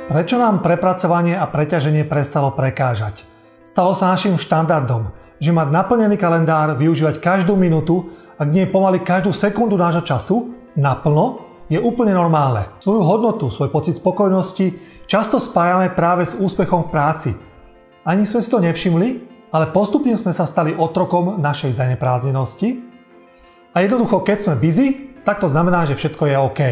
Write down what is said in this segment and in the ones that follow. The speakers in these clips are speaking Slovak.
Prečo nám prepracovanie a preťaženie prestalo prekážať? Stalo sa našim štandardom, že mať naplnený kalendár, využívať každú minútu, ak nie pomaly každú sekundu nášho času, naplno, je úplne normálne. Svoju hodnotu, svoj pocit spokojnosti často spájame práve s úspechom v práci. Ani sme si to nevšimli, ale postupne sme sa stali otrokom našej zaneprázdnenosti. A jednoducho, keď sme busy, tak to znamená, že všetko je OK.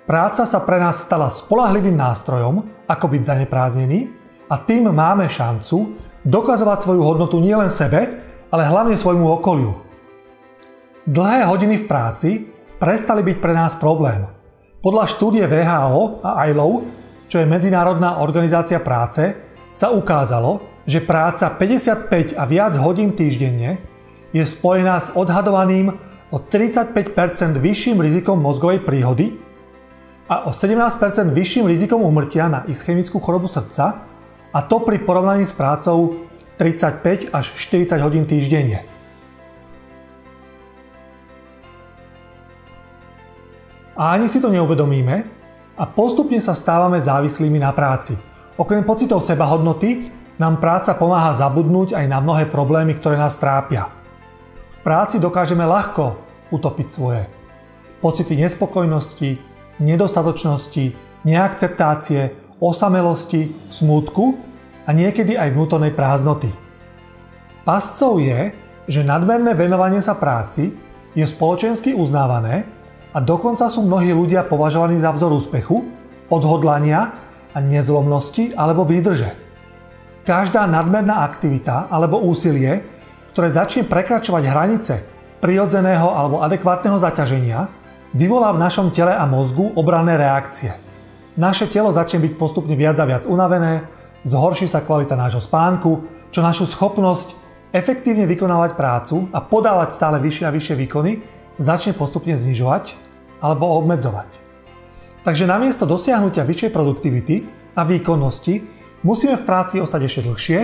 Práca sa pre nás stala spoľahlivým nástrojom, ako byť zanepráznený, a tým máme šancu dokazovať svoju hodnotu nielen sebe, ale hlavne svojmu okoliu. Dlhé hodiny v práci prestali byť pre nás problém. Podľa štúdie WHO a ILO, čo je Medzinárodná organizácia práce, sa ukázalo, že práca 55 a viac hodín týždenne je spojená s odhadovaným o 35% vyšším rizikom mozgovej príhody a o 17% vyšším rizikom úmrtia na ischemickú chorobu srdca, a to pri porovnaní s prácou 35 až 40 hodín týždenne. A ani si to neuvedomíme a postupne sa stávame závislými na práci. Okrem pocitov sebahodnoty nám práca pomáha zabudnúť aj na mnohé problémy, ktoré nás trápia. V práci dokážeme ľahko utopiť svoje pocity nespokojnosti, nedostatočnosti, neakceptácie, osamelosti, smútku a niekedy aj vnútornej prázdnoty. Pascou je, že nadmerné venovanie sa práci je spoločensky uznávané a dokonca sú mnohí ľudia považovaní za vzor úspechu, odhodlania a nezlomnosti alebo výdrže. Každá nadmerná aktivita alebo úsilie, ktoré začne prekračovať hranice prirodzeného alebo adekvátneho zaťaženia, vyvolá v našom tele a mozgu obranné reakcie. Naše telo začne byť postupne viac a viac unavené, zhorší sa kvalita nášho spánku, čo našu schopnosť efektívne vykonávať prácu a podávať stále vyššie a vyššie výkony začne postupne znižovať alebo obmedzovať. Takže namiesto dosiahnutia vyššej produktivity a výkonnosti musíme v práci ostať ešte dlhšie,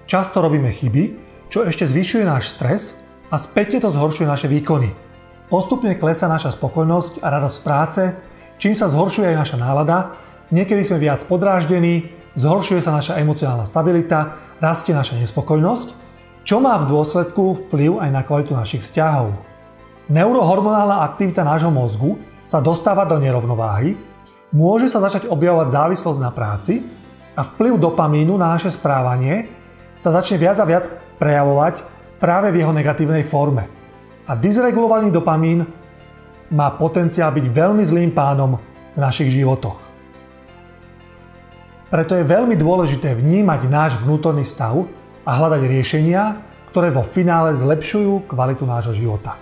často robíme chyby, čo ešte zvyšuje náš stres a spätne to zhoršuje naše výkony. Postupne klesá naša spokojnosť a radosť z práce, čím sa zhoršuje aj naša nálada, niekedy sme viac podráždení, zhoršuje sa naša emocionálna stabilita, rastie naša nespokojnosť, čo má v dôsledku vplyv aj na kvalitu našich vzťahov. Neurohormonálna aktivita nášho mozgu sa dostáva do nerovnováhy, môže sa začať objavovať závislosť na práci a vplyv dopamínu na naše správanie sa začne viac a viac prejavovať práve v jeho negatívnej forme. A dysregulovaný dopamín má potenciál byť veľmi zlým pánom v našich životoch. Preto je veľmi dôležité vnímať náš vnútorný stav a hľadať riešenia, ktoré vo finále zlepšujú kvalitu nášho života.